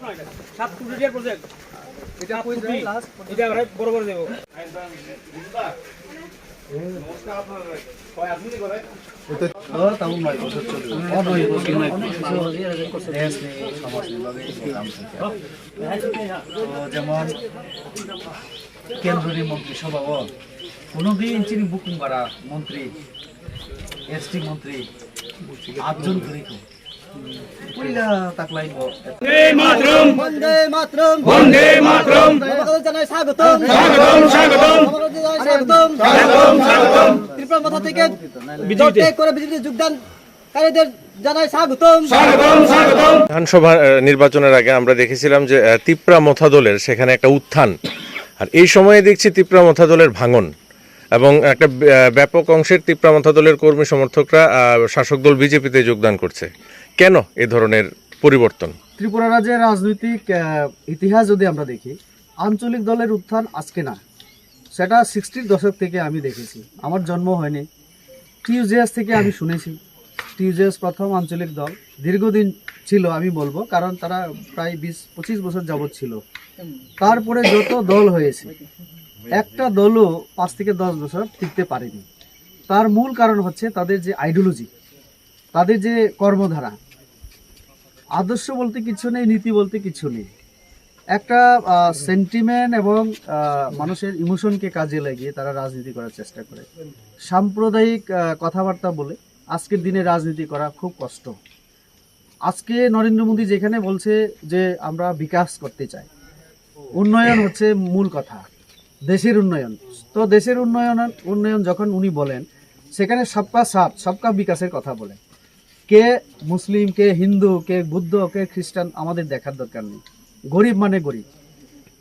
7 কোটি টাকার প্রজেক্ট এটা কই যায় লাস্ট এটা বড় বড় দেব নমস্কার আপনার কয় আপনি কি করে এটা তাও 9 বছর চলে 9 বছর দেশ নেই সমাজ নির্বাহী প্রোগ্রাম থেকে যেমন কেন্দ্রীয় মন্ত্রী সভা কোনোদিন চিনি বুকিং করা মন্ত্রী এসটি মন্ত্রী 8 জন করে পুরিলা তাকলাই বন্দে মাতরম বন্দে মাতরম বন্দে মাতরম সকল জানাই স্বাগতম স্বাগতম স্বাগতম স্বাগতম স্বাগতম স্বাগতম ত্রিপুরা মাথা থেকে বিজয় করে বিজেপিতে যোগদান কারীদের জানাই স্বাগতম স্বাগতম স্বাগতম। বিধানসভা নির্বাচনের আগে আমরা দেখেছিলাম যে ত্রিপুরা মথা দলের সেখানে একটা উত্থান, আর এই সময়ে দেখছি ত্রিপুরা মথা দলের ভাঙন এবং একটা ব্যাপক অংশের ত্রিপুরা মথা দলের কর্মী সমর্থকরা শাসক দল বিজেপিতে যোগদান করছে। কেন এ ধরনের পরিবর্তন? ত্রিপুরা রাজ্যের রাজনৈতিক ইতিহাস যদি আমরা দেখি, আঞ্চলিক দলের উত্থান আজকে না, সেটা 60-র দশক থেকে আমি দেখেছি। আমার জন্ম হয়নি, টিউজেএস থেকে আমি শুনেছি। টিউজেএস প্রথম আঞ্চলিক দল দীর্ঘদিন ছিল আমি বলবো, কারণ তারা প্রায় 20-25 বছর যাবৎ ছিল। তারপরে যত দল হয়েছে, একটা দলও 5 থেকে 10 বছর টিকতে পারেনি। তার মূল কারণ হচ্ছে তাদের যে আইডিওলজি, তাদের যে কর্মধারা, আদর্শ বলতে কিছু নেই, নীতি বলতে কিছু নেই। একটা সেন্টিমেন্ট এবং মানুষের ইমোশনকে কাজে লাগিয়ে তারা রাজনীতি করার চেষ্টা করে। সাম্প্রদায়িক কথাবার্তা বলে আজকের দিনে রাজনীতি করা খুব কষ্ট। আজকে নরেন্দ্র মোদী যেখানে বলছে যে আমরা বিকাশ করতে চাই, উন্নয়ন হচ্ছে মূল কথা, দেশের উন্নয়ন। তো দেশের উন্নয়ন যখন উনি বলেন, সেখানে সবকা সাথ সবকা বিকাশের কথা বলেন। কে মুসলিম, কে হিন্দু, কে বুদ্ধ, কে খ্রিস্টান আমাদের দেখার দরকার নেই। গরিব মানে গরিব।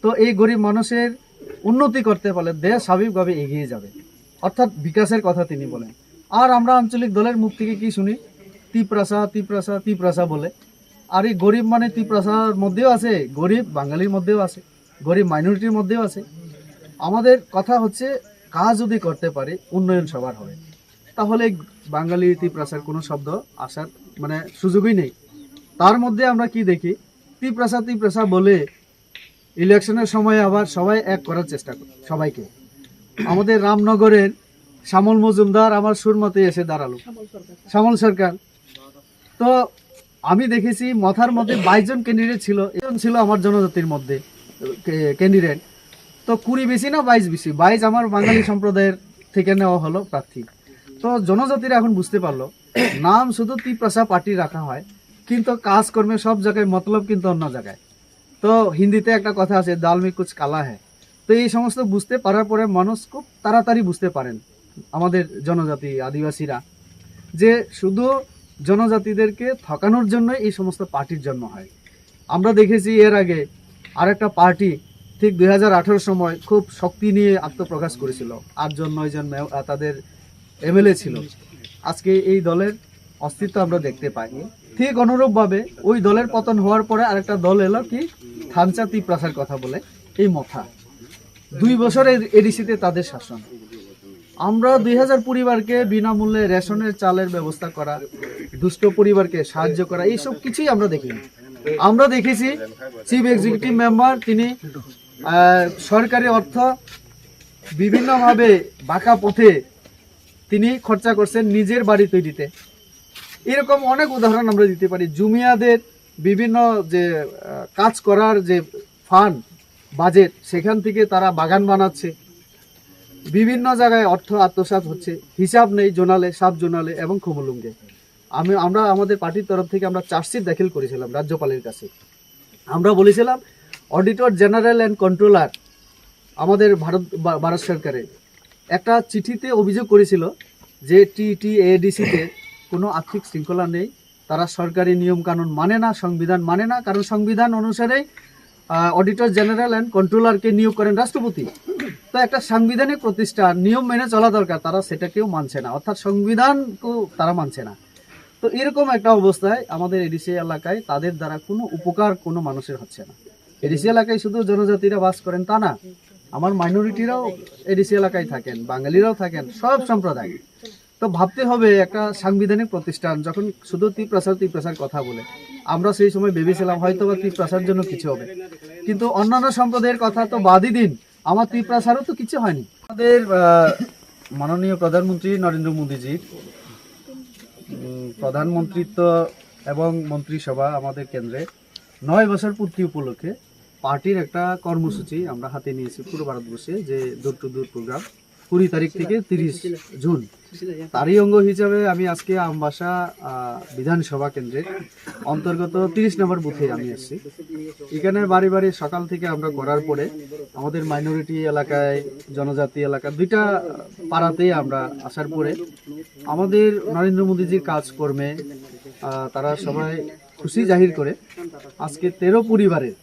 তো এই গরিব মানুষের উন্নতি করতে পারলে দেশ স্বাভাবিকভাবে এগিয়ে যাবে, অর্থাৎ বিকাশের কথা তিনি বলেন। আর আমরা আঞ্চলিক দলের মুখ থেকে কি শুনি? ত্রিপ্রাসা ত্রিপ্রাসা ত্রিপ্রাসা বলে। আর এই গরিব মানে ত্রিপ্রাসার মধ্যেও আছে, গরিব বাঙালির মধ্যেও আছে, গরিব মাইনরিটির মধ্যেও আছে। আমাদের কথা হচ্ছে, কাজ যদি করতে পারে উন্নয়ন সবার হবে, তাহলে বাঙালি ত্রিপ্রাসার কোনো শব্দ আসার মানে সুযোগই নেই। তার মধ্যে আমরা কি দেখি? ত্রিপ্রাসা ত্রিপ্রাসা বলে ইলেকশনের সময় আবার সবাই এক করার চেষ্টা করে সবাইকে। আমাদের রামনগরের শ্যামল মজুমদার আমার সুরমতে এসে দাঁড়ালো, শ্যামল সরকার। তো আমি দেখেছি মথার মধ্যে 22 জন ক্যান্ডিডেট ছিল, একজন ছিল আমার জনজাতির মধ্যে ক্যান্ডিডেট। তো 20 বেশি না 22 বেশি, 22 আমার বাঙালি সম্প্রদায়ের থেকে নেওয়া হলো প্রার্থী। তো জনজাতিরা এখন বুঝতে পারলো, নাম শুধু ত্রিপ্রাসা পার্টি রাখা হয়, কিন্তু কাজকর্মে সব জায়গায় মতলব কিন্তু অন্য জায়গায়। তো হিন্দিতে একটা কথা আছে, দাল মে কুছ কালা হ্যায়। তো এই সমস্ত বুঝতে পারার পরে মানুষ খুব তাড়াতাড়ি বুঝতে পারেন, আমাদের জনজাতি আদিবাসীরা, যে শুধু জনজাতিদেরকে ঠকানোর জন্য এই সমস্ত পার্টির জন্ম হয়। আমরা দেখেছি এর আগে আরেকটা পার্টি ঠিক 2018 সময় খুব শক্তি নিয়ে আত্মপ্রকাশ করেছিল, 8 জন 9 জন তাদের এমএলএ ছিল। আজকে এই দলের অস্তিত্ব আমরা দেখতে পাইনি। ঠিক অনুরূপভাবে ওই দলের পতন হওয়ার পরে আরেকটা দল এলো, কি থানচা ত্রিপ্রাসার কথা বলে, এই মথা। 2 বছরের এডিসিতে তাদের শাসন। আমরা 2000 পরিবারকে বিনামূল্যে রেশনের চালের ব্যবস্থা করা, দুস্থ পরিবারকে সাহায্য করা, এইসব কিছুই আমরা দেখিনি। আমরা দেখেছি চিফ এক্সিকিউটিভ মেম্বার তিনি সরকারি অর্থ বিভিন্নভাবে বাঁকা পথে তিনি খরচা করছেন নিজের বাড়ি তৈরিতে। এরকম অনেক উদাহরণ আমরা দিতে পারি। জুমিয়াদের বিভিন্ন যে কাজ করার যে ফান্ড বাজেট, সেখান থেকে তারা বাগান বানাচ্ছে, বিভিন্ন জায়গায় অর্থ আত্মসাৎ হচ্ছে, হিসাব নেই জোনালে, সাব জোনালে এবং খুমুলুঙ্গে। আমরা আমাদের পার্টির তরফ থেকে আমরা চার্জশিট দাখিল করেছিলাম রাজ্যপালের কাছে। আমরা বলেছিলাম অডিটর জেনারেল অ্যান্ড কন্ট্রোলার আমাদের ভারত সরকারের একটা চিঠিতে অভিযোগ করেছিল যে টিটিএডিসিতে কোনো আর্থিক শৃঙ্খলা নেই, তারা সরকারি নিয়মকানুন মানে না, সংবিধান মানে না। কারণ সংবিধান অনুসারেই অডিটর জেনারেল অ্যান্ড কন্ট্রোলারকে নিয়োগ করেন রাষ্ট্রপতি। তো একটা সাংবিধানিক প্রতিষ্ঠান নিয়ম মেনে চলা দরকার, তারা সেটাকেও মানছে না, অর্থাৎ সংবিধানকেও তারা মানছে না। তো এরকম একটা অবস্থায় আমাদের এডিসি এলাকায় তাদের দ্বারা কোনো উপকার কোনো মানুষের হচ্ছে না। এডিসি এলাকায় শুধু জনজাতিরা বাস করেন তা না, আমার মাইনরিটিরাও এডিসি এলাকায় থাকেন, বাঙালিরাও থাকেন, সব সম্প্রদায়। তো ভাবতে হবে একটা সাংবিধানিক প্রতিষ্ঠান যখন শুধু ত্রিপ্রাসার কথা বলে, আমরা সেই সময় ভেবেছিলাম হয়তো বা ত্রিপ্রাসার জন্য কিছু হবে, কিন্তু অন্যান্য সম্প্রদায়ের কথা তো বাদই দিন, আমার ত্রিপ্রাসারও তো কিছু হয়নি। আমাদের মাননীয় প্রধানমন্ত্রী নরেন্দ্র মোদীজি প্রধানমন্ত্রিত্ব এবং মন্ত্রিসভা আমাদের কেন্দ্রে 9 বছর পূর্তি উপলক্ষে পার্টির একটা কর্মসূচি আমরা হাতে নিয়েছি পুরো ভারতবর্ষে, যে ডোর টু ডোর প্রোগ্রাম 20 তারিখ থেকে 30 জুন। তারই অঙ্গ হিসাবে আমি আজকে আমবাসা বিধানসভা কেন্দ্রের অন্তর্গত 30 নম্বর বুথে আমি এসেছি। এখানে বাড়ি বাড়ি সকাল থেকে আমরা করার পরে আমাদের মাইনরিটি এলাকায়, জনজাতি এলাকা দুইটা পাড়াতেই আমরা আসার পরে আমাদের নরেন্দ্র মোদীজির কাজকর্মে তারা সবাই খুশি জাহির করে আজকে 13 পরিবারের,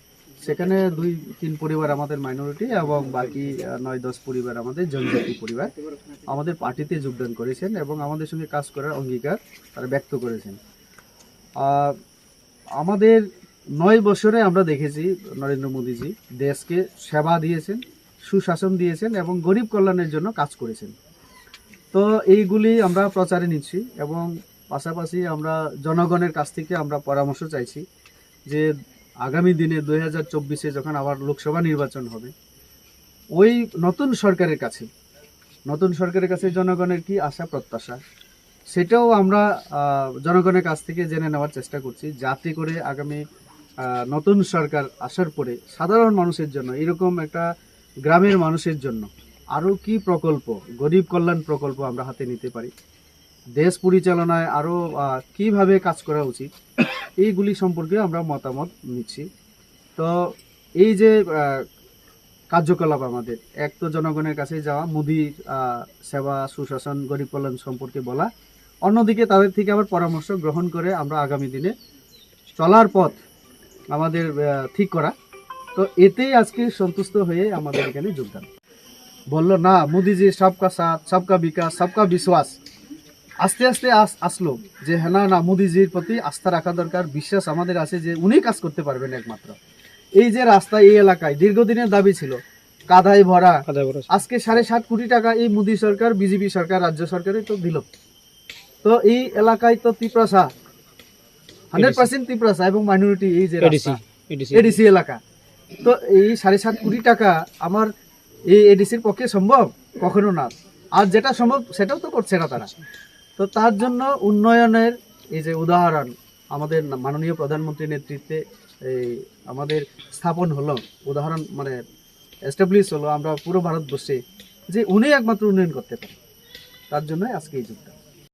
সেখানে 2-3 পরিবার আমাদের মাইনরিটি এবং বাকি 9-10 পরিবার আমাদের জনজাতি পরিবার আমাদের পার্টিতে যোগদান করেছেন এবং আমাদের সঙ্গে কাজ করার অঙ্গীকার তারা ব্যক্ত করেছেন। আমাদের 9 বছরে আমরা দেখেছি নরেন্দ্র মোদীজি দেশকে সেবা দিয়েছেন, সুশাসন দিয়েছেন এবং গরিব কল্যাণের জন্য কাজ করেছেন। তো এইগুলি আমরা প্রচারে নিচ্ছি এবং পাশাপাশি আমরা জনগণের কাছ থেকে আমরা পরামর্শ চাইছি যে আগামী দিনে 2024-এ যখন আবার লোকসভা নির্বাচন হবে, ওই নতুন সরকারের কাছে জনগণের কি আশা প্রত্যাশা সেটাও আমরা জনগণের কাছ থেকে জেনে নেওয়ার চেষ্টা করছি, যাতে করে আগামী নতুন সরকার আসার পরে সাধারণ মানুষের জন্য, এরকম একটা গ্রামের মানুষের জন্য আরও কি প্রকল্প, গরিব কল্যাণ প্রকল্প আমরা হাতে নিতে পারি, দেশ পরিচালনায় আরও কিভাবে কাজ করা উচিত, এইগুলি সম্পর্কে আমরা মতামত নিচ্ছি। তো এই যে কার্যকলাপ আমাদের, এক তো জনগণের কাছে যাওয়া, মোদির সেবা, সুশাসন, গরিব কল্যাণ সম্পর্কে বলা, অন্যদিকে তাদের থেকে আবার পরামর্শ গ্রহণ করে আমরা আগামী দিনে চলার পথ আমাদের ঠিক করা। তো এতেই আজকে সন্তুষ্ট হয়ে আমাদের এখানে যোগদান। বললো না মোদিজি সবকা সাথ, সবকা বিকাশ, সবকা বিশ্বাস, আস্তে আস্তে আসলো যে হ্যাঁ না, মোদিজির প্রতি আস্থা রাখা দরকার, বিশ্বাস আমাদের আছে যে উনি কাজ করতে পারবেন একমাত্র। এই যে রাস্তা এই এলাকায় দীর্ঘদিনের দাবি ছিল, কাদায় ভরা, আজকে 7.5 কোটি টাকা এই মোদি সরকার, বিজেপি সরকার, রাজ্য সরকারে তো দিল। তো এই এলাকায় তো ত্রিপ্রাসা 100% ত্রিপ্রাসা এবং মাইনরিটি, এই যে এডিসি এলাকা, তো এই 7.5 কোটি টাকা আমার এই এডিসির পক্ষে সম্ভব? কখনো না। আর যেটা সম্ভব সেটাও তো করছে না তারা। তো তার জন্য উন্নয়নের এই যে উদাহরণ আমাদের মাননীয় প্রধানমন্ত্রীর নেতৃত্বে এই আমাদের স্থাপন হলো, উদাহরণ মানে এস্টাবলিশ হলো আমরা পুরো ভারতবর্ষে, যে উনি একমাত্র উন্নয়ন করতে পারেন, তার জন্য আজকে এই যুদ্ধ।